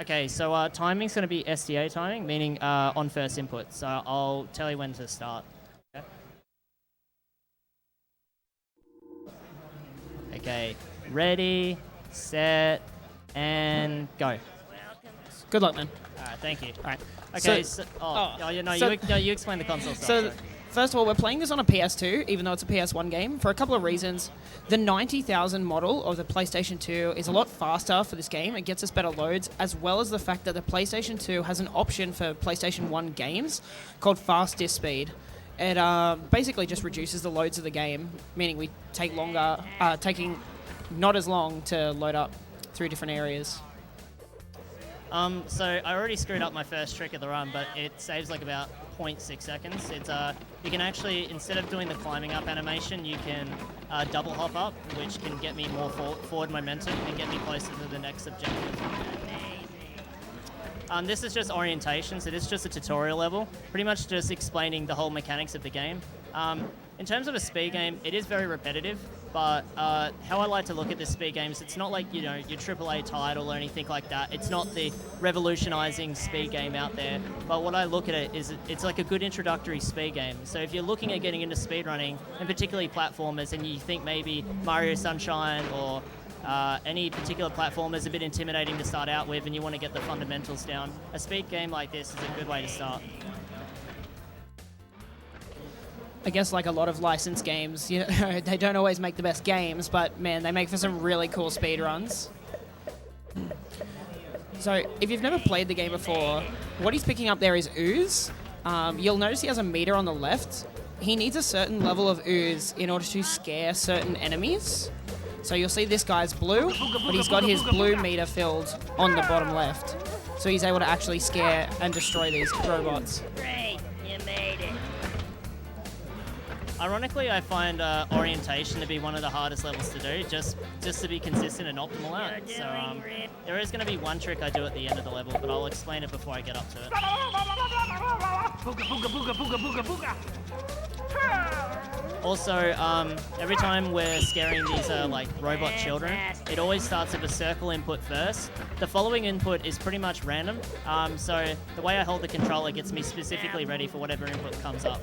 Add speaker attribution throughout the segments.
Speaker 1: Okay, so timing's going to be SDA timing, meaning on first input. So I'll tell you when to start. Okay, okay. Ready, set, and go.
Speaker 2: Good luck, man.
Speaker 1: All right, thank you. All right. Okay. You explain the console stuff.
Speaker 2: So, first of all, we're playing this on a PS2, even though it's a PS1 game, for a couple of reasons. The 90,000 model of the PlayStation 2 is a lot faster for this game. It gets us better loads, as well as the fact that the PlayStation 2 has an option for PlayStation 1 games called Fast Disk Speed. It basically just reduces the loads of the game, meaning we take longer, taking not as long to load up through different areas.
Speaker 1: So I already screwed up my first trick of the run, but it saves like about 0.6 seconds. It's you can actually, instead of doing the climbing up animation, you can double hop up, which can get me more forward momentum and get me closer to the next objective. This is just orientation, so this is just a tutorial level, pretty much just explaining the whole mechanics of the game. In terms of a speed game, it is very repetitive, but how I like to look at this speed game is it's not like, you know, your AAA title or anything like that. It's not the revolutionizing speed game out there, but what I look at it is it's like a good introductory speed game. So if you're looking at getting into speedrunning, and particularly platformers, and you think maybe Mario Sunshine or any particular platformer is a bit intimidating to start out with and you want to get the fundamentals down, a speed game like this is a good way to start.
Speaker 2: I guess like a lot of licensed games, you know, they don't always make the best games, but man, they make for some really cool speed runs. So if you've never played the game before, what he's picking up there is ooze. You'll notice he has a meter on the left. He needs a certain level of ooze in order to scare certain enemies. So you'll see this guy's blue, but he's got his blue meter filled on the bottom left. So he's able to actually scare and destroy these robots.
Speaker 3: Great, you made it.
Speaker 1: Ironically, I find orientation to be one of the hardest levels to do, just to be consistent and optimal at it. So there is going to be one trick I do at the end of the level, but I'll explain it before I get up to it.
Speaker 3: Booga, booga, booga, booga, booga, booga.
Speaker 1: Also, every time we're scaring these like robot children, it always starts with a circle input first. The following input is pretty much random, so the way I hold the controller gets me specifically ready for whatever input comes up.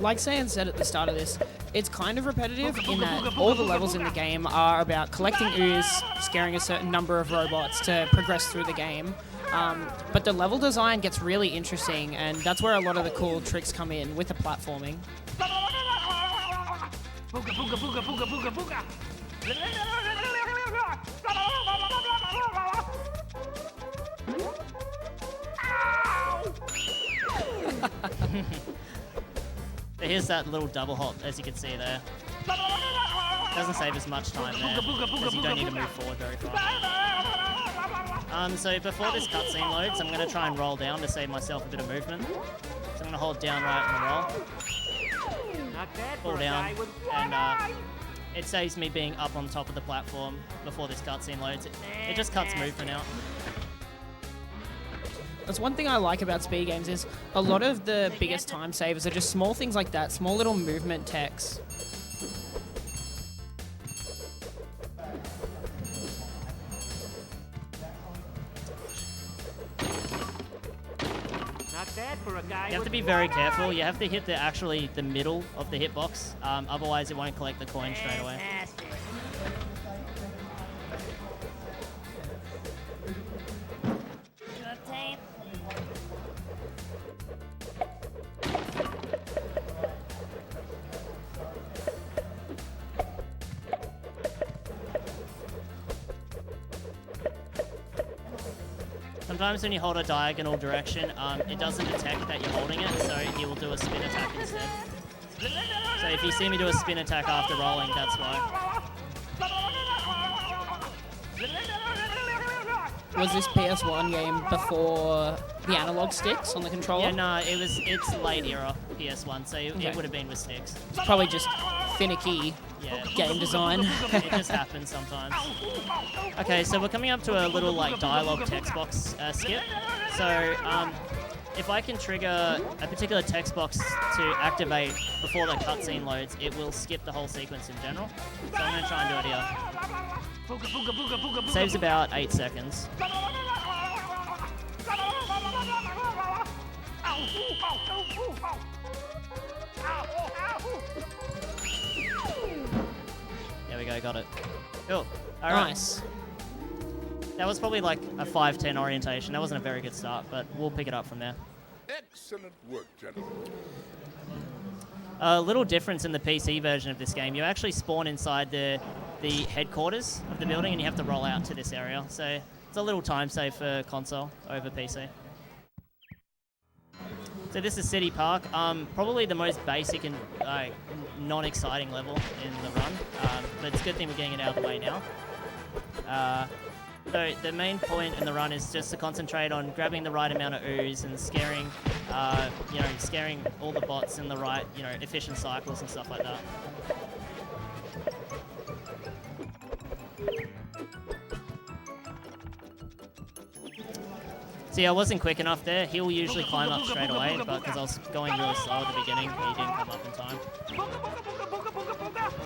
Speaker 2: Like Saiyanz said at the start of this, it's kind of repetitive in that all the levels in the game are about collecting ooze, scaring a certain number of robots to progress through the game. But the level design gets really interesting, and that's where a lot of the cool tricks come in with the platforming.
Speaker 3: Booga, booga, booga, booga, booga, booga.
Speaker 1: But here's that little double hop, as you can see there. Doesn't save as much time there, because you don't need to move forward very far. So before this cutscene loads, I'm going to try and roll down to save myself a bit of movement. So I'm going to hold down right and roll. Pull down, and it saves me being up on top of the platform before this cutscene loads. It just cuts movement out.
Speaker 2: That's one thing I like about speed games is a lot of the biggest time savers are just small things like that, small little movement techs.
Speaker 1: You have to be very careful. You have to hit the middle of the hitbox, otherwise it won't collect the coin straight away. Sometimes when you hold a diagonal direction, it doesn't detect that you're holding it, so he will do a spin attack instead. So if you see me do a spin attack after rolling, that's why.
Speaker 2: Was this PS1 game before the analog sticks on the controller?
Speaker 1: Yeah, no, it's late era PS1, so it would have been with sticks.
Speaker 2: It's probably just finicky game design.
Speaker 1: It just happens sometimes. Okay, so we're coming up to a little like dialogue text box skip. So if I can trigger a particular text box to activate before the cutscene loads, it will skip the whole sequence in general. So I'm going to try and do it here.
Speaker 3: Booga, booga, booga, booga, booga.
Speaker 1: Saves about 8 seconds. There we go, got it. Cool. All right.
Speaker 2: Nice.
Speaker 1: That was probably like a 5-10 orientation. That wasn't a very good start, but we'll pick it up from there.
Speaker 4: Excellent work, gentlemen.
Speaker 1: A little difference in the PC version of this game. You actually spawn inside the headquarters of the building, and you have to roll out to this area. So it's a little time save for console over PC. So this is City Park. Probably the most basic and non-exciting level in the run, but it's a good thing we're getting it out of the way now. So the main point in the run is just to concentrate on grabbing the right amount of ooze and scaring, scaring all the bots in the right, efficient cycles and stuff like that. See, I wasn't quick enough there. He'll usually climb up straight away, but because I was going really slow at the beginning, he didn't come up in time.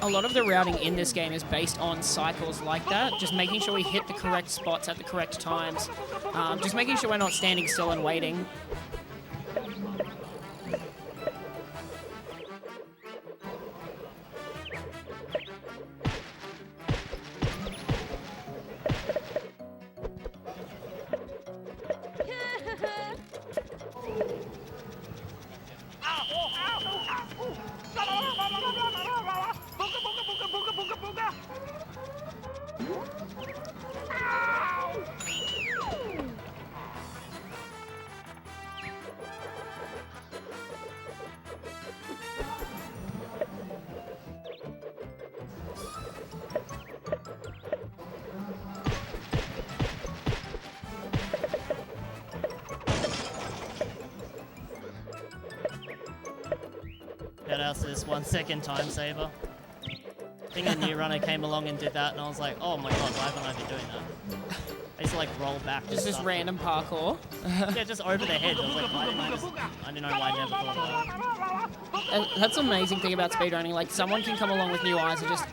Speaker 2: A lot of the routing in this game is based on cycles like that, just making sure we hit the correct spots at the correct times, just making sure we're not standing still and waiting.
Speaker 1: Shout out to this 1 second time saver. I think a new runner came along and did that, and I was like, oh my god, why haven't I been doing that? I used to like roll back.
Speaker 2: Just this random parkour.
Speaker 1: Yeah, just over the head. I was like, why didn't I don't know why I never thought of that.
Speaker 2: That's the amazing thing about speedrunning. Like, someone can come along with new eyes and just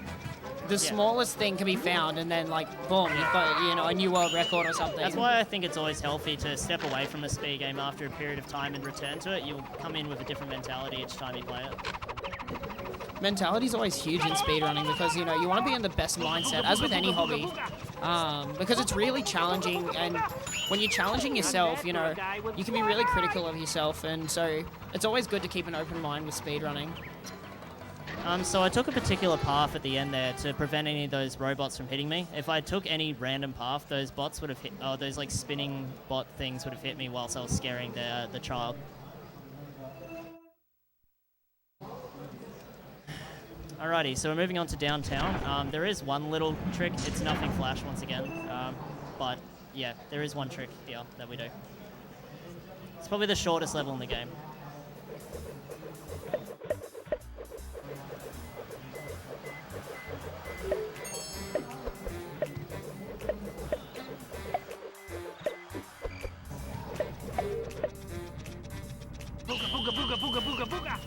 Speaker 2: the smallest thing can be found, and then like boom, you've got a new world record or something.
Speaker 1: That's why I think it's always healthy to step away from a speed game after a period of time and return to it. You'll come in with a different mentality each time you play it.
Speaker 2: Mentality is always huge in speedrunning because you want to be in the best mindset, as with any hobby, because it's really challenging, and when you're challenging yourself, you can be really critical of yourself, and so it's always good to keep an open mind with speedrunning.
Speaker 1: So I took a particular path at the end there to prevent any of those robots from hitting me. If I took any random path, those bots would have hit, those like spinning bot things would have hit me whilst I was scaring the child. Alrighty, so we're moving on to downtown. There is one little trick. It's nothing flash once again, but yeah, there is one trick here that we do. It's probably the shortest level in the game.
Speaker 3: Booga, booga, booga, booga, booga, booga.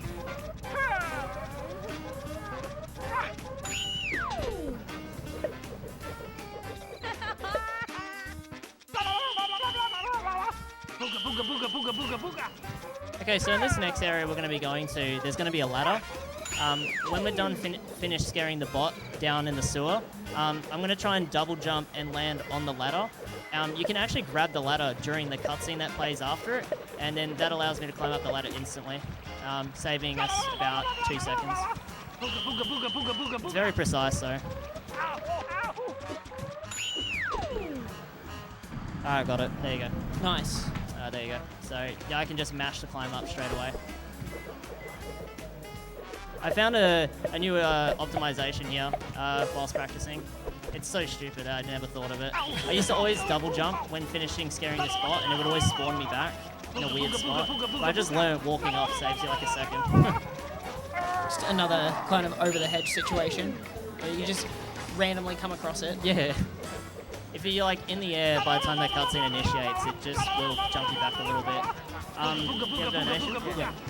Speaker 3: Booga, booga, booga, booga, booga, booga.
Speaker 1: Okay, so in this next area we're going to be going to, there's going to be a ladder. When we're done finished scaring the bot down in the sewer, I'm going to try and double jump and land on the ladder. You can actually grab the ladder during the cutscene that plays after it, and then that allows me to climb up the ladder instantly, saving us about 2 seconds.
Speaker 3: Booga, booga, booga, booga, booga,
Speaker 1: It's
Speaker 3: booga.
Speaker 1: very precise though. Alright, got it. There you go.
Speaker 2: Nice.
Speaker 1: There you go. So yeah, I can just mash the climb up straight away. I found a new optimization here whilst practicing. It's so stupid, I never thought of it. I used to always double jump when finishing scaring the spot, and it would always spawn me back in a weird spot. But I just learned walking off saves you like a second.
Speaker 2: Just another kind of over the hedge situation where you just randomly come across it.
Speaker 1: Yeah. If you're like in the air by the time that cutscene initiates, it just will jump you back a little bit. Do you have donations?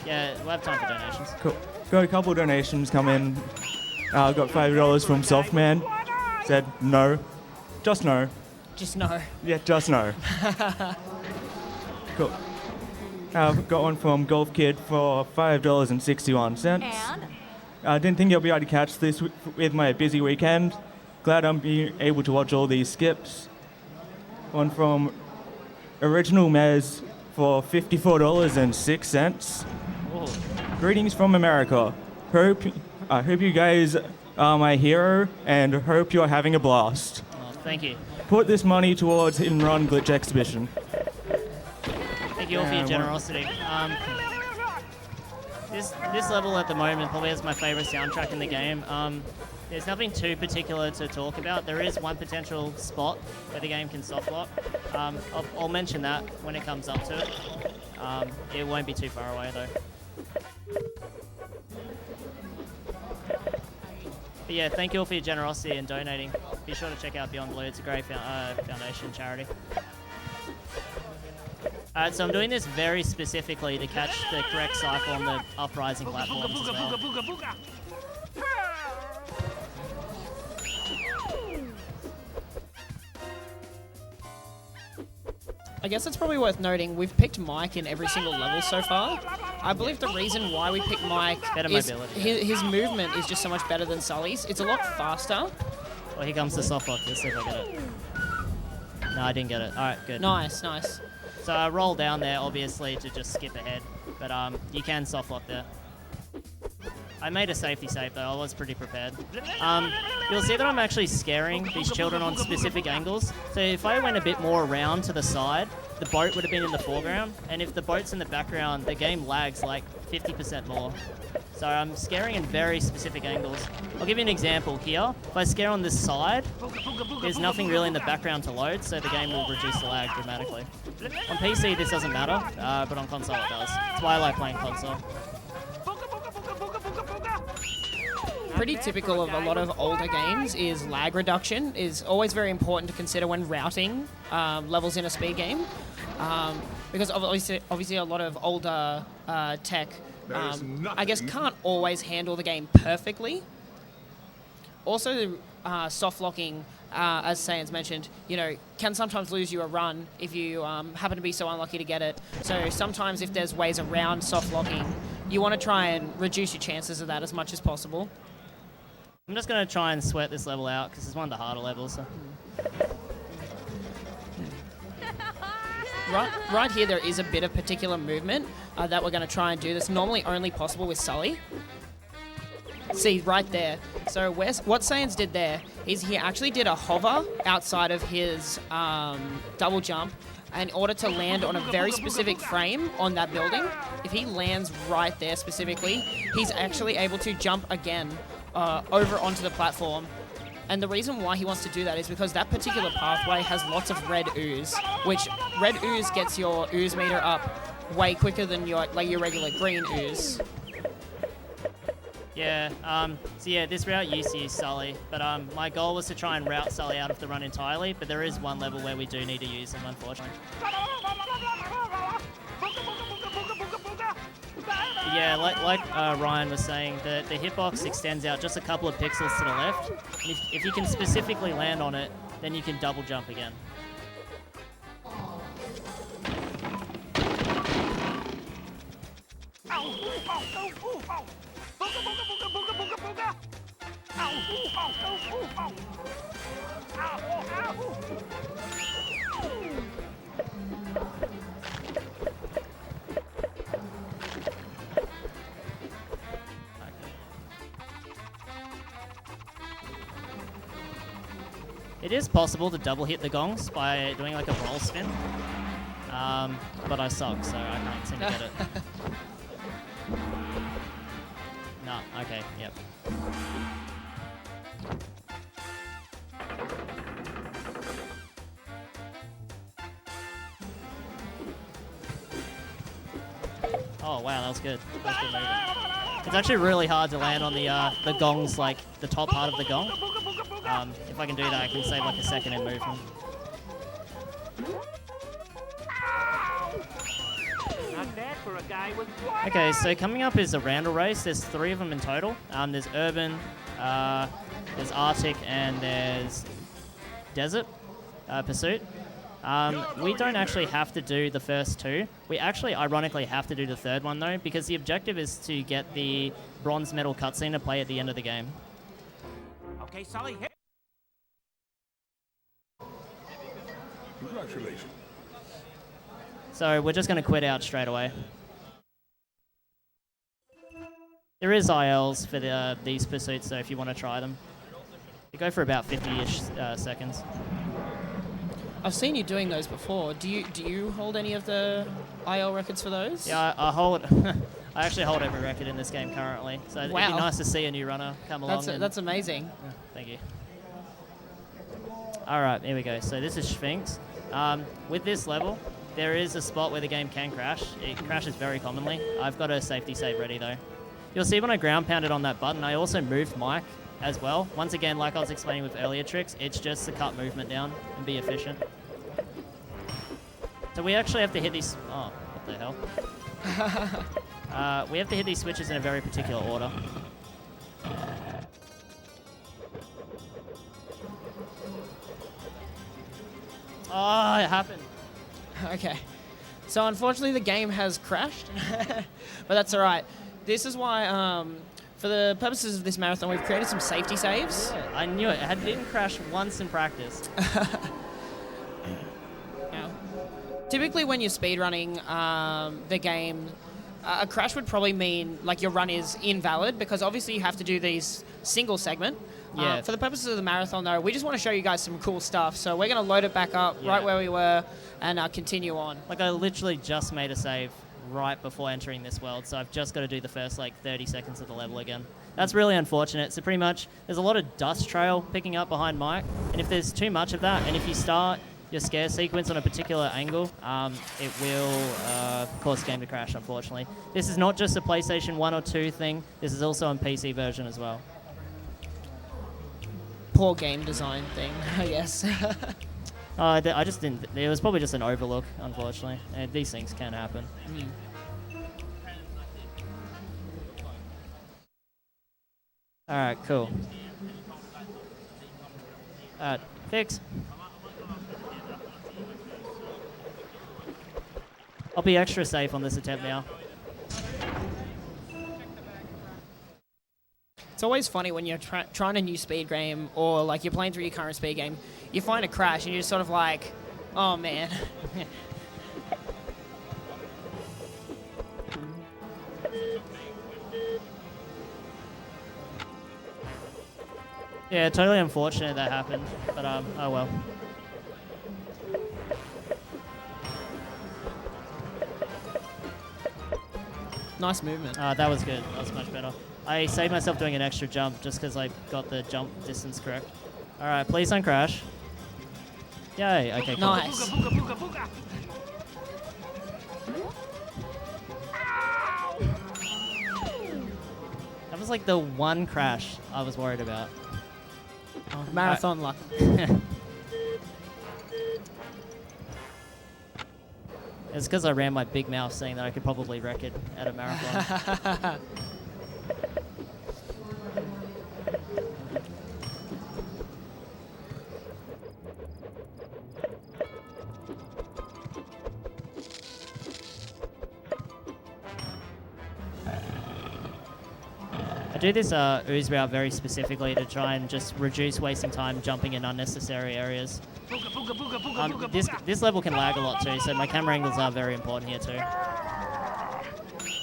Speaker 1: Yeah, we'll have time for donations.
Speaker 5: Cool. Got a couple donations come in. Got $5 from Softman. Said no. Just no.
Speaker 2: Just no.
Speaker 5: Yeah, just no. Cool. Got one from Golf Kid for $5.61.
Speaker 3: And?
Speaker 5: I didn't think I'll be able to catch this with my busy weekend. Glad I'm being able to watch all these skips. One from Original Mez for $54.06.
Speaker 1: Oh,
Speaker 5: Greetings from America. I hope you guys are my hero and hope you're having a blast.
Speaker 1: well, thank you.
Speaker 5: Put this money towards Hit and Run Glitch Exhibition.
Speaker 1: Thank you all for your generosity. This level at the moment probably is my favorite soundtrack in the game. There's nothing too particular to talk about. There is one potential spot where the game can soft lock. I'll mention that when it comes up to it. It won't be too far away though. But yeah, thank you all for your generosity and donating. Be sure to check out Beyond Blue. It's a great foundation charity. Alright, so I'm doing this very specifically to catch the correct cycle on the uprising platforms as well.
Speaker 2: I guess it's probably worth noting we've picked Mike in every single level so far. I believe the reason why we picked Mike
Speaker 1: Better
Speaker 2: is
Speaker 1: mobility.
Speaker 2: his movement is just so much better than Sully's. It's a lot faster.
Speaker 1: Well, here comes the soft lock. Let's see if I get it. No, I didn't get it. Alright, good.
Speaker 2: Nice, nice.
Speaker 1: So I roll down there, obviously, to just skip ahead. But you can soft lock there. I made a safety save, though. I was pretty prepared. You'll see that I'm actually scaring these children on specific angles. So if I went a bit more around to the side, the boat would have been in the foreground. And if the boat's in the background, the game lags like 50% more. So I'm scaring in very specific angles. I'll give you an example here. If I scare on this side, there's nothing really in the background to load, so the game will reduce the lag dramatically. On PC, this doesn't matter, but on console it does. That's why I like playing console.
Speaker 2: Pretty typical of a lot of older games is lag reduction is always very important to consider when routing levels in a speed game. Because obviously a lot of older tech, I guess, can't always handle the game perfectly. Also, soft locking, as Saiyanz mentioned, can sometimes lose you a run if you happen to be so unlucky to get it. So sometimes if there's ways around soft locking, you want to try and reduce your chances of that as much as possible.
Speaker 1: I'm just going to try and sweat this level out because it's one of the harder levels. So.
Speaker 2: Right here, there is a bit of particular movement that we're going to try and do that's normally only possible with Sully. See, right there. So what Saiyanz did there is he actually did a hover outside of his double jump in order to land on a very specific frame on that building. If he lands right there specifically, he's actually able to jump again over onto the platform. And the reason why he wants to do that is because that particular pathway has lots of red ooze, which red ooze gets your ooze meter up way quicker than your regular green ooze.
Speaker 1: Yeah, so yeah, this route used to use Sully, but my goal was to try and route Sully out of the run entirely, but there is one level where we do need to use him, unfortunately. Yeah, like Ryan was saying, the hitbox extends out just a couple of pixels to the left. And if you can specifically land on it, then you can double jump again. It is possible to double hit the gongs by doing like a roll spin, but I suck, so I can't seem to get it. No, okay, yep. Oh wow, that was good. That was good movement. It's actually really hard to land on the gongs, like the top part of the gong. If I can do that, I can save like a second in movement.
Speaker 3: for a guy with
Speaker 1: Okay, so coming up is a roundel race. There's 3 of them in total. There's urban, there's Arctic, and there's desert pursuit. We don't actually have to do the first 2. We actually, ironically, have to do the 3rd one, though, because the objective is to get the bronze medal cutscene to play at the end of the game.
Speaker 3: Okay, Sully, hit.
Speaker 4: Congratulations.
Speaker 1: So we're just going to quit out straight away. There is ILs for these pursuits, so if you want to try them. They go for about 50-ish seconds.
Speaker 2: I've seen you doing those before. Do you hold any of the IL records for those?
Speaker 1: Yeah, I hold. I actually hold every record in this game currently, so it'd be
Speaker 2: Wow.
Speaker 1: nice to see a new runner come along.
Speaker 2: That's amazing.
Speaker 1: Thank you. All right, here we go. So this is Sphinx. With this level, there is a spot where the game can crash. It crashes very commonly. I've got a safety save ready though. You'll see when I ground pounded on that button, I also moved Mike as well. Once again, like I was explaining with earlier tricks, it's just to cut movement down and be efficient. So we actually have to hit these... Oh, what the hell? We have to hit these switches in a very particular order. Oh, it happened.
Speaker 2: Okay. So unfortunately the game has crashed, but that's all right. This is why, for the purposes of this marathon, we've created some safety saves.
Speaker 1: Yeah, I knew it. It didn't crash once in practice.
Speaker 2: Now, typically when you're speedrunning the game, a crash would probably mean like your run is invalid because obviously you have to do these single segment.
Speaker 1: Yeah.
Speaker 2: For the purposes of the marathon though, we just want to show you guys some cool stuff. So we're going to load it back up right where we were and continue on.
Speaker 1: Like I literally just made a save right before entering this world, so I've just got to do the first like 30 seconds of the level again. That's really unfortunate. So pretty much there's a lot of dust trail picking up behind Mike, and if there's too much of that, and if you start your scare sequence on a particular angle, it will cause the game to crash, unfortunately. This is not just a PlayStation 1 or 2 thing, this is also a PC version as well.
Speaker 2: Poor game design thing, I guess.
Speaker 1: I just didn't... It was probably just an overlook, unfortunately. These things can happen. Alright, cool. Alright, fix. I'll be extra safe on this attempt now.
Speaker 2: It's always funny when you're trying a new speed game or like you're playing through your current speed game, you find a crash and you're just sort of like, oh man.
Speaker 1: Yeah, totally unfortunate that happened, but oh well.
Speaker 2: Nice movement.
Speaker 1: That was good. That was much better. I saved myself doing an extra jump just because I got the jump distance correct. All right, please don't crash. Yay, okay, cool.
Speaker 2: Nice.
Speaker 3: Booga, booga, booga, booga.
Speaker 1: That was like the one crash I was worried about.
Speaker 2: Marathon luck.
Speaker 1: It's because I ran my big mouth saying that I could probably wreck it at a marathon. I do this ooze route very specifically to try and just reduce wasting time jumping in unnecessary areas.
Speaker 3: Booga, booga, booga, booga, booga,
Speaker 1: This
Speaker 3: booga.
Speaker 1: this level can lag a lot too, so my camera angles are very important here too.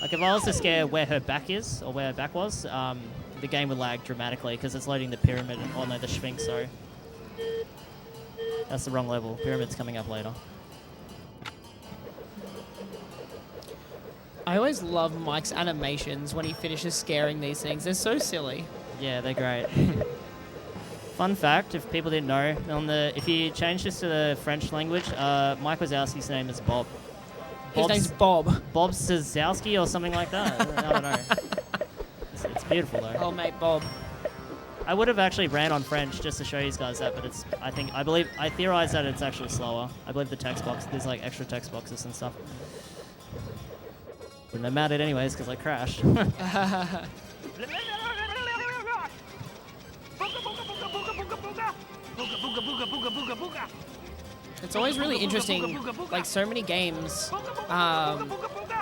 Speaker 1: Like if I was to scare where her back is, or where her back was, the game would lag dramatically because it's loading the pyramid, oh no, the Sphinx, sorry. That's the wrong level. Pyramid's coming up later.
Speaker 2: I always love Mike's animations when he finishes scaring these things. They're so silly.
Speaker 1: Yeah, they're great. Fun fact, if people didn't know, if you change this to the French language, Mike Wazowski's name is Bob.
Speaker 2: His name's Bob.
Speaker 1: Bob Sazowski or something like that. I don't know. It's beautiful though.
Speaker 2: Old mate Bob.
Speaker 1: I would have actually ran on French just to show you guys that, but I theorize that it's actually slower. I believe the text box, there's like extra text boxes and stuff. And they're mad at anyways because I crashed.
Speaker 2: It's always really interesting, like so many games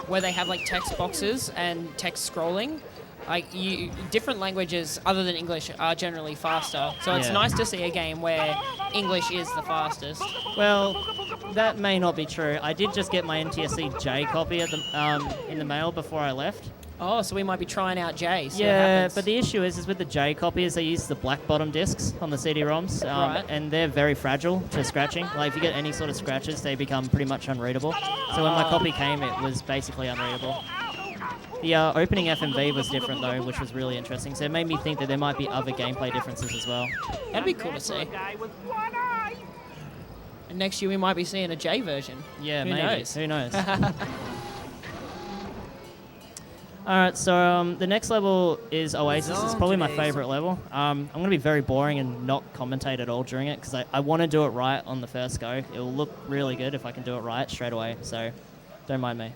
Speaker 2: where they have like text boxes and text scrolling. Like different languages other than English are generally faster. So it's
Speaker 1: Yeah.
Speaker 2: nice to see a game where English is the fastest.
Speaker 1: Well, that may not be true. I did just get my NTSC J copy at the in the mail before I left.
Speaker 2: Oh, so we might be trying out J. See what
Speaker 1: Yeah,
Speaker 2: happens.
Speaker 1: but the issue is with the J copies, they use the black bottom discs on the CD-ROMs,
Speaker 2: Right.
Speaker 1: and they're very fragile to scratching. Like, if you get any sort of scratches, they become pretty much unreadable. So when my copy came, it was basically unreadable. The opening FMV was different, though, which was really interesting. So it made me think that there might be other gameplay differences as well.
Speaker 2: That'd be cool to see. And next year we might be seeing a J version.
Speaker 1: Yeah,
Speaker 2: Who
Speaker 1: maybe.
Speaker 2: knows?
Speaker 1: Who knows? All right, so the next level is Oasis. It's probably my favorite level. I'm going to be very boring and not commentate at all during it because I want to do it right on the first go. It will look really good if I can do it right straight away, so don't mind me.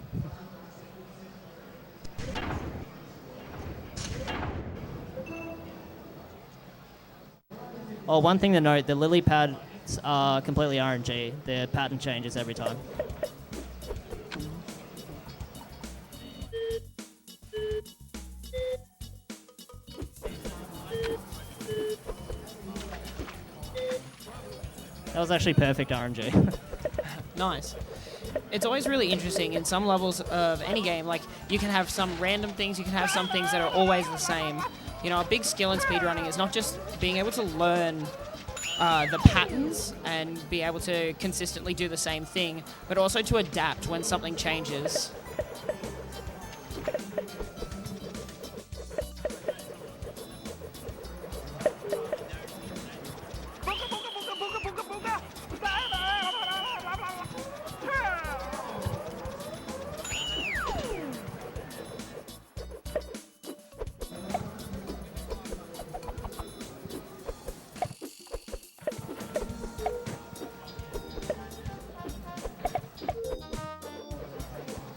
Speaker 1: Oh, one thing to note, the lily pads are completely RNG. Their pattern changes every time. That was actually perfect RNG.
Speaker 2: Nice. It's always really interesting in some levels of any game. Like, you can have some random things, you can have some things that are always the same. You know, a big skill in speedrunning is not just being able to learn the patterns and be able to consistently do the same thing, but also to adapt when something changes.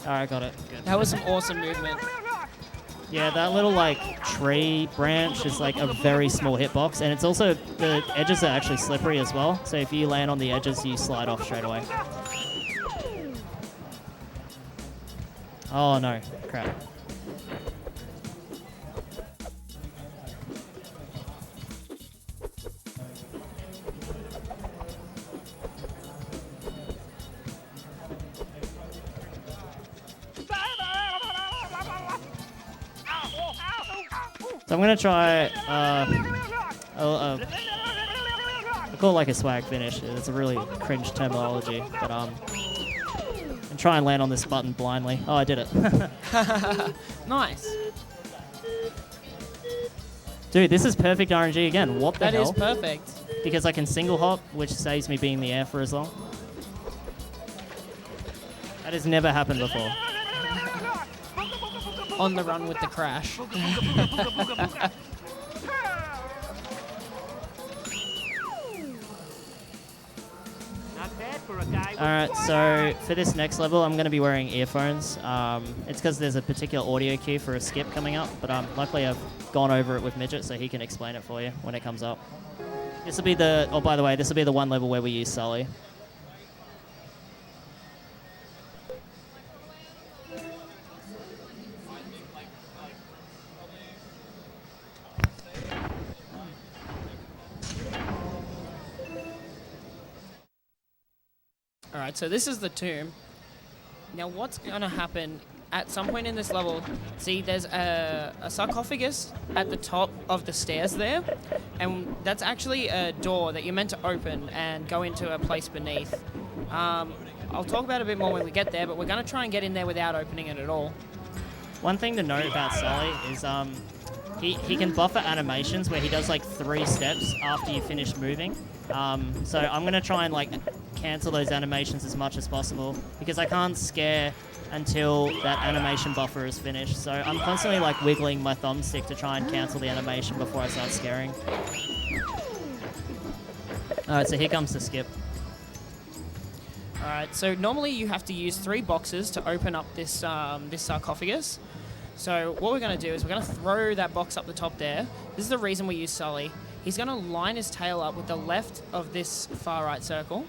Speaker 1: All right, got it. Good.
Speaker 2: That was some awesome movement.
Speaker 1: Yeah, that little like tree branch is like a very small hitbox, and it's also the edges are actually slippery as well. So if you land on the edges, you slide off straight away. Oh no, crap. So I'm gonna try. I call it like a swag finish. It's a really cringe terminology, but and try and land on this button blindly. Oh, I did it.
Speaker 2: Nice.
Speaker 1: Dude, this is perfect RNG again. What the
Speaker 2: That
Speaker 1: hell?
Speaker 2: is perfect.
Speaker 1: Because I can single hop, which saves me being in the air for as long. That has never happened before.
Speaker 2: On the run with the crash.
Speaker 1: Alright, so for this next level, I'm going to be wearing earphones. It's because there's a particular audio cue for a skip coming up, but luckily I've gone over it with Midget, so he can explain it for you when it comes up. This will be the, oh by the way, this will be the one level where we use Sully.
Speaker 2: Alright, so this is the tomb. Now what's going to happen at some point in this level, see there's a sarcophagus at the top of the stairs there, and that's actually a door that you're meant to open and go into a place beneath. I'll talk about it a bit more when we get there, but we're going to try and get in there without opening it at all.
Speaker 1: One thing to note about Sully is he can buffer animations where he does like 3 steps after you finish moving. So I'm going to try and like cancel those animations as much as possible because I can't scare until that animation buffer is finished. So I'm constantly like wiggling my thumbstick to try and cancel the animation before I start scaring. Alright, so here comes the skip.
Speaker 2: All right, so normally you have to use 3 boxes to open up this this sarcophagus. So what we're going to do is we're going to throw that box up the top there. This is the reason we use Sully. He's going to line his tail up with the left of this far right circle.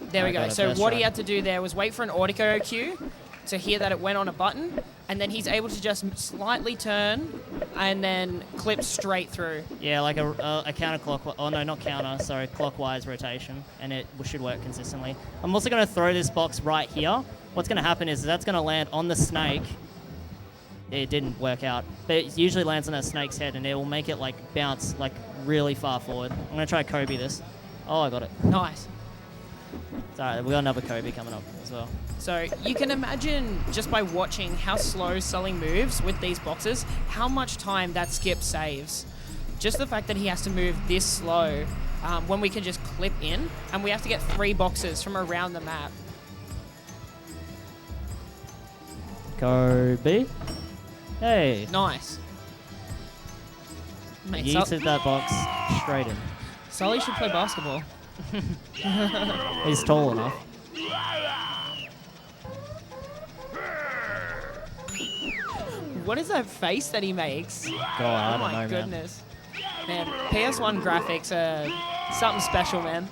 Speaker 2: There we go. So what he had to do there was wait for an audio cue to hear that it went on a button, and then he's able to just slightly turn and then clip straight through.
Speaker 1: Yeah, like a counterclockwise. Oh no, not counter. Sorry, clockwise rotation, and it should work consistently. I'm also going to throw this box right here. What's going to happen is that's going to land on the snake. It didn't work out, but it usually lands on that snake's head, and it will make it like bounce like really far forward. I'm going to try Kobe this. Oh, I got it.
Speaker 2: Nice.
Speaker 1: It's all right. We got another Kobe coming up as well.
Speaker 2: So you can imagine just by watching how slow Sully moves with these boxes, how much time that skip saves. Just the fact that he has to move this slow when we can just clip in, and we have to get 3 boxes from around the map.
Speaker 1: Kobe. Hey.
Speaker 2: Nice. Mate,
Speaker 1: Yeeted that box straight in.
Speaker 2: Sully should play basketball.
Speaker 1: He's tall enough.
Speaker 2: What is that face that he makes?
Speaker 1: God, I
Speaker 2: Oh
Speaker 1: don't
Speaker 2: my
Speaker 1: know,
Speaker 2: goodness. Man, PS1 graphics are something special, man.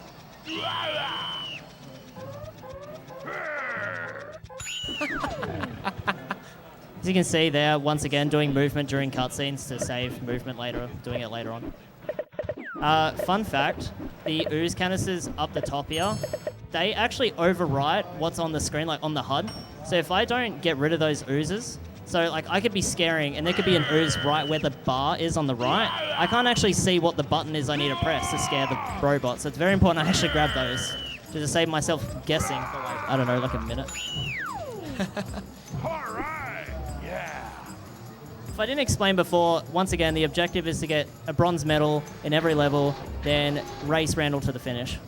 Speaker 1: As you can see there, once again, doing movement during cutscenes to save movement later, doing it later on. Fun fact, the ooze canisters up the top here, they actually overwrite what's on the screen, like on the HUD. So if I don't get rid of those oozes, so like I could be scaring and there could be an ooze right where the bar is on the right, I can't actually see what the button is I need to press to scare the robot. So it's very important I actually grab those to save myself guessing for like, I don't know, like a minute.
Speaker 4: All right. Yeah.
Speaker 1: If I didn't explain before, once again, the objective is to get a bronze medal in every level, then race Randall to the finish.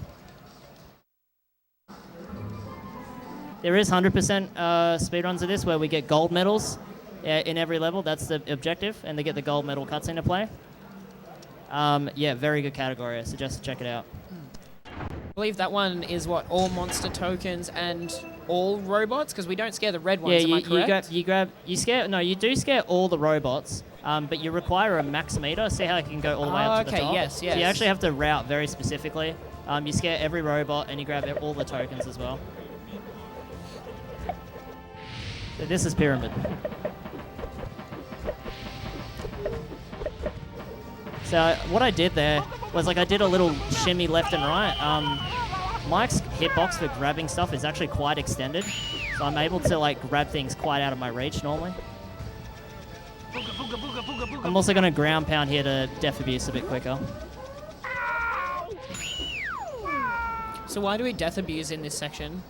Speaker 1: There is 100% speedruns of this where we get gold medals in every level. That's the objective, and they get the gold medal cutscene to play. Yeah, very good category. I suggest to check it out.
Speaker 2: I believe that one is what, all monster tokens and all robots? Because we don't scare the red ones, am I correct?
Speaker 1: You do scare all the robots, but you require a max meter. See how it can go all the way up to the top?
Speaker 2: Yes.
Speaker 1: So you actually have to route very specifically. You scare every robot, and you grab all the tokens as well. So this is Pyramid. So what I did there was like I did a little shimmy left and right. Mike's hitbox for grabbing stuff is actually quite extended, so I'm able to like grab things quite out of my reach normally. I'm also going to ground pound here to death abuse a bit quicker.
Speaker 2: So why do we death abuse in this section?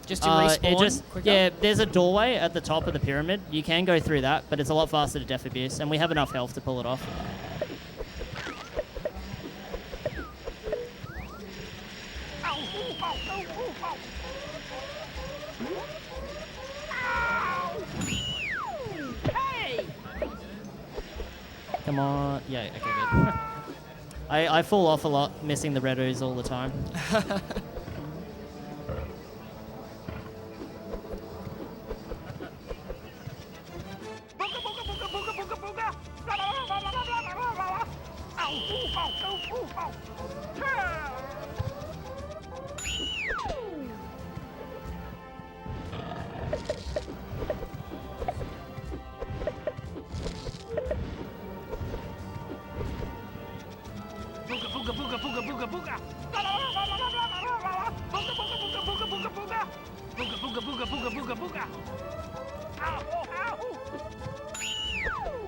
Speaker 2: Just to respawn quicker?
Speaker 1: Yeah, there's a doorway at the top of the pyramid. You can go through that, but it's a lot faster to death abuse, and we have enough health to pull it off. Come on. Yeah, okay, good. I fall off a lot, missing the red ooze all the time.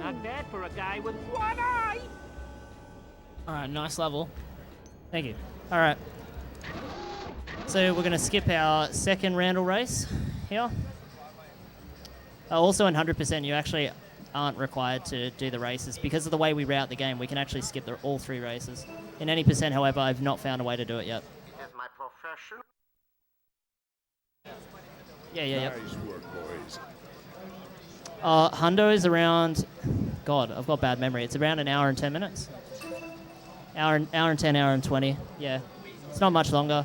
Speaker 3: Not bad for a guy with one eye.
Speaker 2: All right, nice level.
Speaker 1: Thank you. All right. So we're going to skip our second Randall race here. Also in 100%, you actually aren't required to do the races. Because of the way we route the game, we can actually skip all 3 races. In any percent, however, I've not found a way to do it yet.
Speaker 3: It is my profession.
Speaker 1: Yeah.
Speaker 4: Nice work, boys.
Speaker 1: Hundo is around... God, I've got bad memory. It's around an hour and 10 minutes. Hour and 10, hour and 20. Yeah. It's not much longer.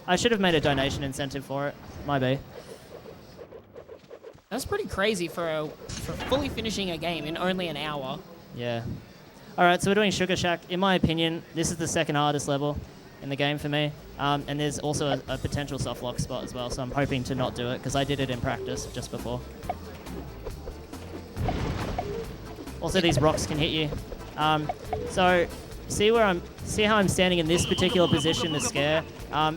Speaker 1: I should have made a donation incentive for it. My bad.
Speaker 2: That's pretty crazy for fully finishing a game in only an hour.
Speaker 1: Yeah. All right, so we're doing Sugar Shack. In my opinion, this is the second hardest level in the game for me. And there's also a potential soft lock spot as well, so I'm hoping to not do it because I did it in practice just before. Also, these rocks can hit you. So see how I'm standing in this particular position to scare.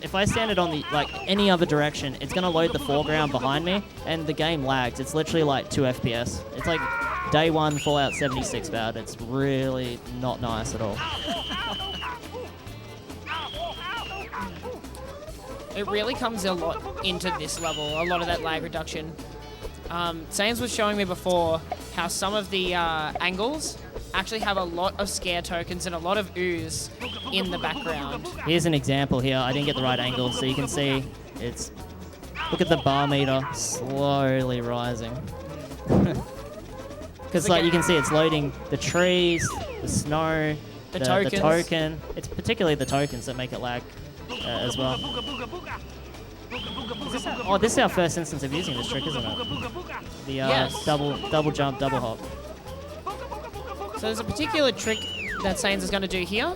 Speaker 1: If I stand it on the any other direction, it's gonna load the foreground behind me, and the game lags. It's literally like 2 FPS. It's like day one Fallout 76 bad. It's really not nice at all.
Speaker 2: It really comes a lot into this level, a lot of that lag reduction. Saiyanz was showing me before how some of the angles actually have a lot of scare tokens and a lot of ooze in the background.
Speaker 1: Here's an example here. I didn't get the right angle, so you can see it's... Look at the bar meter slowly rising. Because you can see it's loading the trees, the snow, the token. It's particularly the tokens that make it lag as well. This is our first instance of using this trick, isn't it? The
Speaker 2: Yes.
Speaker 1: double jump, double hop.
Speaker 2: So there's a particular trick that Saiyanz is going to do here.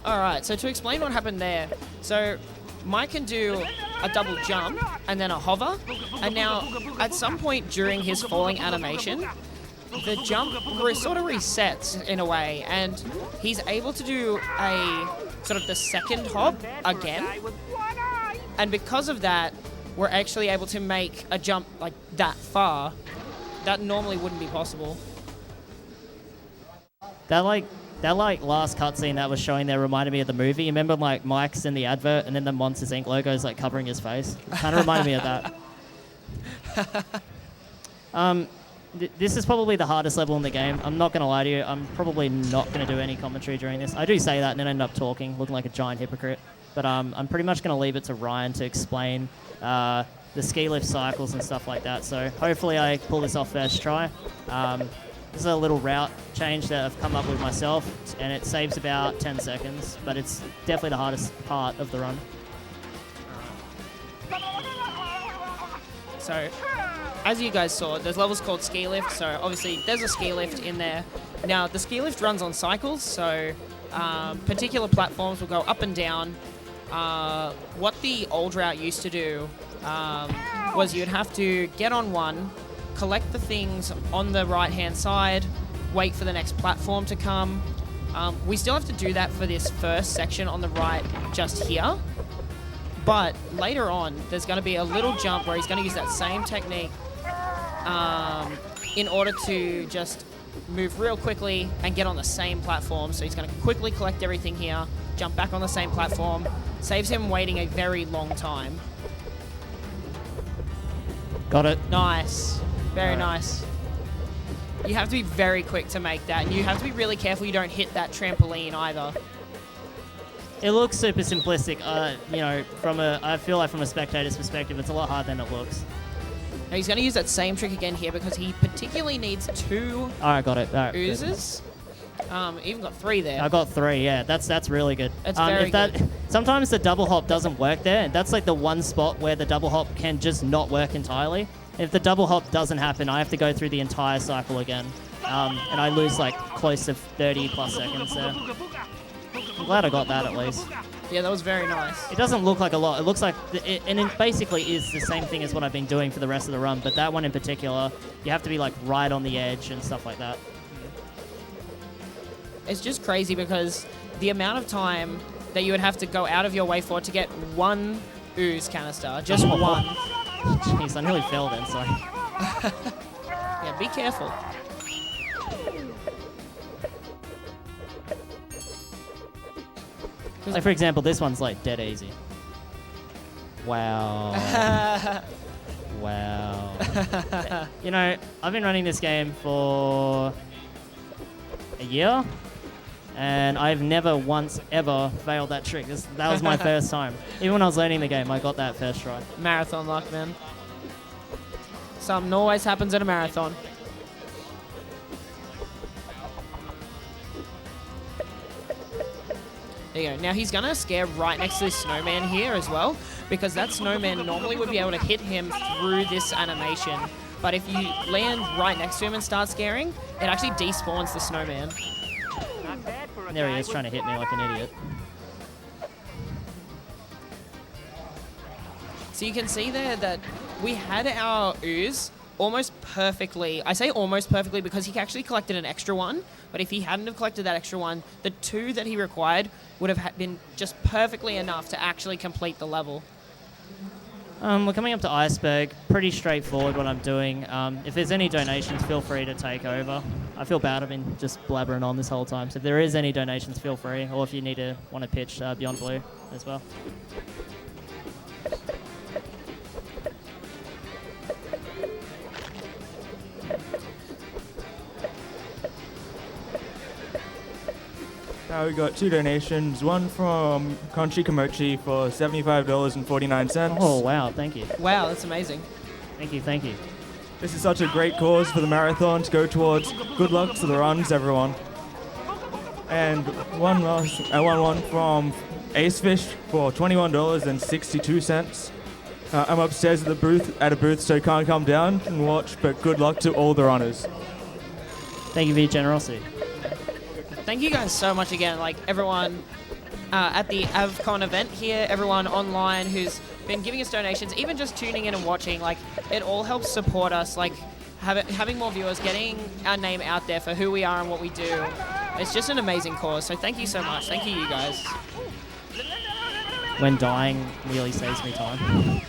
Speaker 2: Alright, so to explain what happened there, so Mike can do a double jump and then a hover, and now at some point during his falling animation, the jump sort of resets in a way, and he's able to do a sort of the second hop again, and because of that, we're actually able to make a jump like that far. That normally wouldn't be possible.
Speaker 1: That last cutscene that was showing there reminded me of the movie. You remember Mike's in the advert and then the Monsters Inc. logo is covering his face? It kind of reminded me of that. This is probably the hardest level in the game. I'm not going to lie to you. I'm probably not going to do any commentary during this. I do say that and then end up talking, looking like a giant hypocrite. But I'm pretty much going to leave it to Ryan to explain the ski lift cycles and stuff like that. So hopefully I pull this off first try. This is a little route change that I've come up with myself, and it saves about 10 seconds, but it's definitely the hardest part of the run.
Speaker 2: So, as you guys saw, there's levels called ski lift, so obviously there's a ski lift in there. Now, the ski lift runs on cycles, so particular platforms will go up and down. What the old route used to do was you'd have to get on one, collect the things on the right-hand side, wait for the next platform to come. We still have to do that for this first section on the right just here. But later on, there's going to be a little jump where he's going to use that same technique in order to just move real quickly and get on the same platform. So he's going to quickly collect everything here, jump back on the same platform, saves him waiting a very long time.
Speaker 1: Got it.
Speaker 2: Nice. Very nice. You have to be very quick to make that, and you have to be really careful you don't hit that trampoline either.
Speaker 1: It looks super simplistic. I feel like from a spectator's perspective, it's a lot harder than it looks.
Speaker 2: Now he's going to use that same trick again here because he particularly needs 2
Speaker 1: All right, got it. All right,
Speaker 2: oozes. Even got 3 there.
Speaker 1: I got 3. Yeah, that's really good.
Speaker 2: That's very good.
Speaker 1: Sometimes the double hop doesn't work there, and that's like the one spot where the double hop can just not work entirely. If the double hop doesn't happen, I have to go through the entire cycle again, and I lose close to 30 plus seconds there. I'm glad I got that at least.
Speaker 2: Yeah, that was very nice.
Speaker 1: It doesn't look like a lot. It looks like, and it basically is the same thing as what I've been doing for the rest of the run, but that one in particular, you have to be right on the edge and stuff like that.
Speaker 2: It's just crazy because the amount of time that you would have to go out of your way for to get 1 ooze canister, just 1.
Speaker 1: Jeez, I nearly fell then, sorry.
Speaker 2: Yeah, be careful.
Speaker 1: For example, this one's dead easy. Wow. Wow. I've been running this game for a year, and I've never once ever failed that trick. That was my first time. Even when I was learning the game, I got that first try.
Speaker 2: Marathon luck, man. Something always happens at a marathon. There you go. Now he's going to scare right next to this snowman here as well, because that snowman normally would be able to hit him through this animation. But if you land right next to him and start scaring, it actually despawns the snowman.
Speaker 1: There he is trying to hit me like an idiot.
Speaker 2: So you can see there that we had our ooze almost perfectly. I say almost perfectly because he actually collected an extra one, but if he hadn't have collected that extra one, the 2 that he required would have been just perfectly enough to actually complete the level.
Speaker 1: We're coming up to Iceberg. Pretty straightforward what I'm doing. If there's any donations, feel free to take over. I feel bad I've been just blabbering on this whole time. So if there is any donations, feel free. Or if you want to pitch Beyond Blue as well.
Speaker 5: Now we got 2 donations. One from Conchi Komochi for $75.49.
Speaker 1: Oh, wow. Thank you.
Speaker 2: Wow, that's amazing.
Speaker 1: Thank you. Thank you.
Speaker 5: This is such a great cause for the marathon to go towards. Good luck to the runs, everyone. And one from Acefish for $21.62. I'm upstairs at a booth, so can't come down and watch. But good luck to all the runners.
Speaker 1: Thank you for your generosity.
Speaker 2: Thank you guys so much again. Like everyone at the AvCon event here, everyone online who's been giving us donations, even just tuning in and watching, like it all helps support us, like having more viewers, getting our name out there for who we are and what we do. It's just an amazing cause. So thank you so much. Thank you guys.
Speaker 1: When dying really saves me time.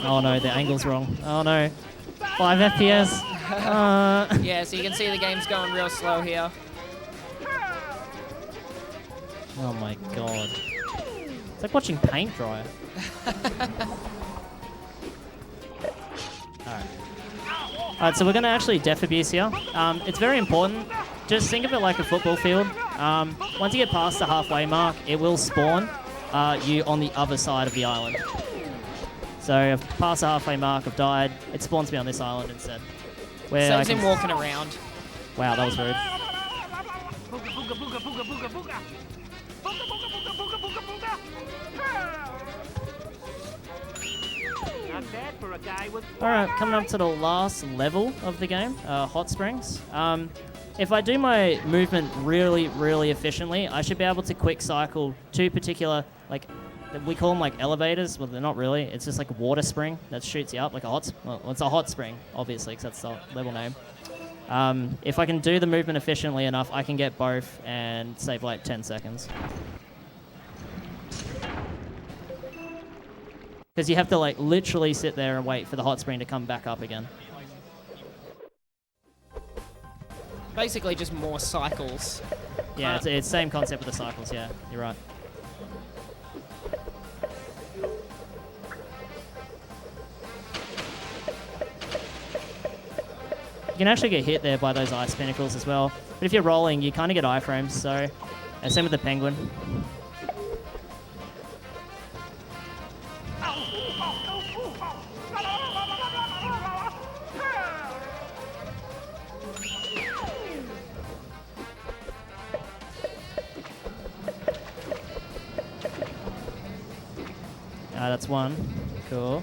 Speaker 1: Oh no, the angle's wrong. Oh no. 5 FPS.
Speaker 2: Yeah, so you can see the game's going real slow here.
Speaker 1: Oh my god. It's like watching paint dry. Alright, so we're going to actually def abuse here. It's very important. Just think of it like a football field. Once you get past the halfway mark, it will spawn you on the other side of the island. So I've passed the halfway mark, I've died, it spawns me on this island instead. Where
Speaker 2: Saves him walking around.
Speaker 1: Wow, that was rude. Alright, coming up to the last level of the game, Hot Springs. If I do my movement really, really efficiently, I should be able to quick cycle 2 particular, like, we call them like elevators. Well, they're not really. It's just like a water spring that shoots you up like a well, it's a hot spring, obviously, because that's the level name. If I can do the movement efficiently enough, I can get both and save like 10 seconds. Because you have to like literally sit there and wait for the hot spring to come back up again.
Speaker 2: Basically just more cycles.
Speaker 1: Yeah, it's same concept with the cycles, yeah, you're right. You can actually get hit there by those ice pinnacles as well. But if you're rolling, you kind of get iframes, so same with the penguin. That's one. Cool.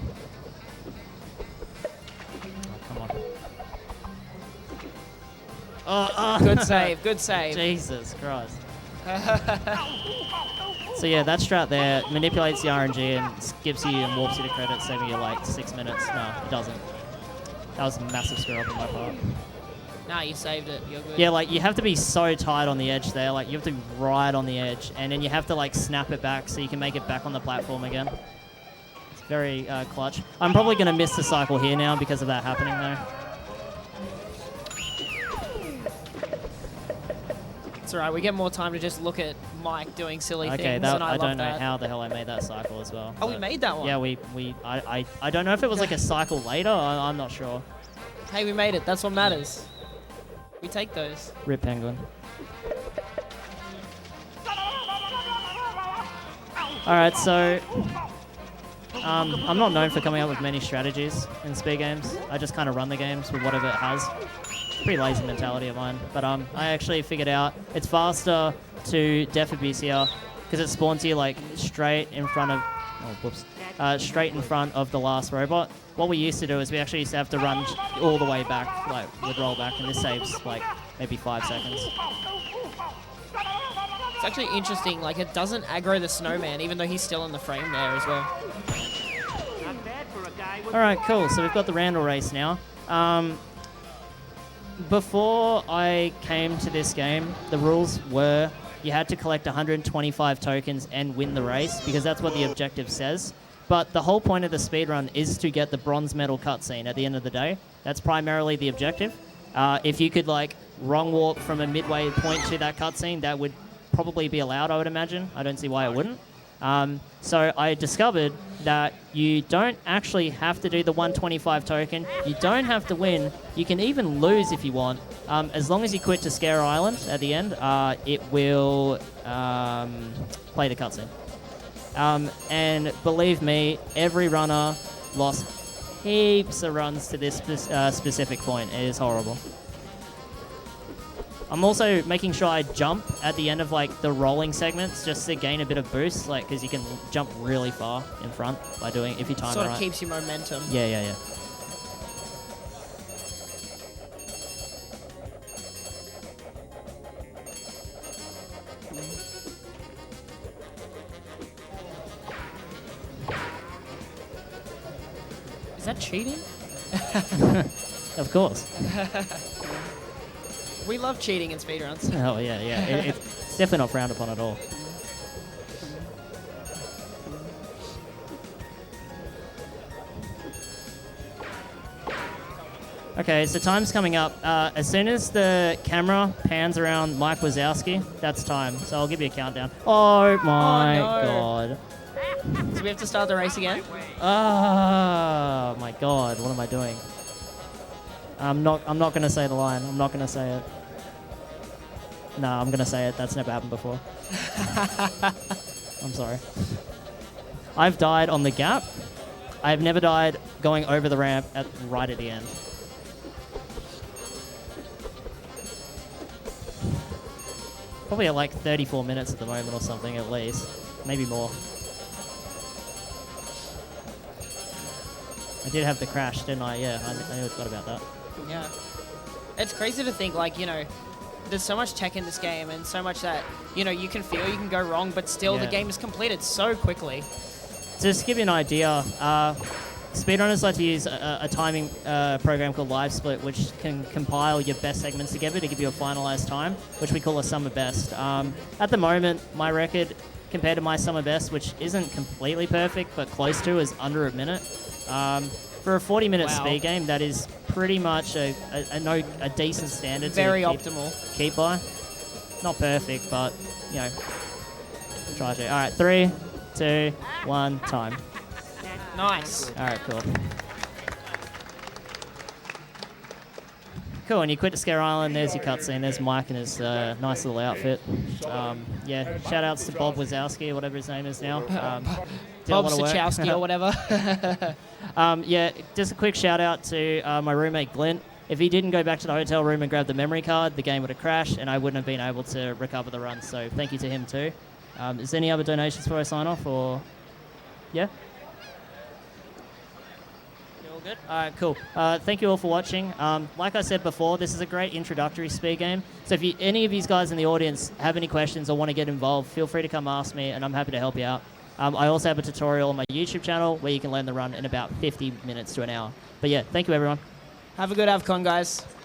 Speaker 1: Oh,
Speaker 2: Good save, good save.
Speaker 1: Jesus Christ. So yeah, that strat there manipulates the RNG and gives you and warps you to credit, saving you like 6 minutes. No, it doesn't. That was a massive screw up on my part.
Speaker 2: Nah, you saved it. You're good.
Speaker 1: Yeah, like you have to be so tight on the edge there. Like you have to be right on the edge, and then you have to like snap it back so you can make it back on the platform again. It's very clutch. I'm probably going to miss the cycle here now because of that happening though.
Speaker 2: It's alright, we get more time to just look at Mike doing silly things,
Speaker 1: Okay,
Speaker 2: and I love
Speaker 1: don't know
Speaker 2: that.
Speaker 1: how the hell I made that cycle as well.
Speaker 2: Oh, we made that one?
Speaker 1: Yeah, I don't know if it was like a cycle later, I'm not sure.
Speaker 2: Hey, we made it, that's what matters. We take those.
Speaker 1: Rip penguin. Alright, so I'm not known for coming up with many strategies in speed games. I just kind of run the games with whatever it has. Pretty lazy mentality of mine. But I actually figured out it's faster to def a BCR because it spawns you like straight in front of, straight in front of the last robot. What we used to do is we actually used to have to run all the way back, like with rollback, and this saves like maybe 5 seconds.
Speaker 2: It's actually interesting, like it doesn't aggro the snowman, even though he's still in the frame there as well.
Speaker 3: Not bad for a guy with
Speaker 1: All right, cool. So we've got the Randall race now. Before I came to this game, the rules were you had to collect 125 tokens and win the race because that's what the objective says. But the whole point of the speedrun is to get the bronze medal cutscene at the end of the day. That's primarily the objective. If you could like wrong warp from a midway point to that cutscene, that would probably be allowed, I would imagine. I don't see why it wouldn't. So I discovered that you don't actually have to do the 125 token. You don't have to win. You can even lose if you want. As long as you quit to Scare Island at the end, it will play the cutscene. And believe me, every runner lost heaps of runs to this specific point. It is horrible. I'm also making sure I jump at the end of like the rolling segments just to gain a bit of boost, like because you can jump really far in front by doing if you time it
Speaker 2: Sort
Speaker 1: right.
Speaker 2: of keeps you momentum.
Speaker 1: Yeah.
Speaker 2: Is that cheating?
Speaker 1: Of course.
Speaker 2: We love cheating in speedruns.
Speaker 1: Oh yeah. It's definitely not frowned upon at all. Okay, so time's coming up. As soon as the camera pans around Mike Wazowski, that's time. So I'll give you a countdown. Oh my god.
Speaker 2: So we have to start the race again?
Speaker 1: Oh my god, what am I doing? I'm not gonna say the line. I'm not gonna say it. No, I'm gonna say it. That's never happened before. I'm sorry. I've died on the gap. I've never died going over the ramp right at the end. Probably at like 34 minutes at the moment or something at least. Maybe more. I did have the crash, didn't I? Yeah, I never forgot about that.
Speaker 2: Yeah. It's crazy to think, like, you know, there's so much tech in this game and so much that, you know, you can feel you can go wrong, but still the
Speaker 1: Yeah.
Speaker 2: game is completed so quickly.
Speaker 1: Just to give you an idea, speedrunners like to use a timing program called Live Split, which can compile your best segments together to give you a finalized time, which we call a summer best. At the moment, my record compared to my summer best, which isn't completely perfect but close to, is under a minute. For a 40-minute
Speaker 2: Wow.
Speaker 1: speed game, that is pretty much a decent standard.
Speaker 2: Very
Speaker 1: to
Speaker 2: optimal.
Speaker 1: keep by. Not perfect, but you know, try to. All right, 3, 2, 1, time.
Speaker 2: Nice.
Speaker 1: All right, cool. Cool, and you quit to Scare Island. There's your cutscene. There's Mike in his nice little outfit. Yeah, shout outs to Bob Wazowski or whatever his name is now. Did a
Speaker 2: Bob
Speaker 1: lot of work.
Speaker 2: Sachowski or whatever.
Speaker 1: Yeah, just a quick shout out to my roommate Glint. If he didn't go back to the hotel room and grab the memory card, the game would have crashed and I wouldn't have been able to recover the run. So thank you to him too. Is there any other donations before I sign off, or yeah? All good? All right, cool. Thank you all for watching. Like I said before, this is a great introductory speed game. So if any of you guys in the audience have any questions or want to get involved, feel free to come ask me and I'm happy to help you out. I also have a tutorial on my YouTube channel where you can learn the run in about 50 minutes to an hour. But yeah, thank you everyone.
Speaker 2: Have a good AvCon, guys.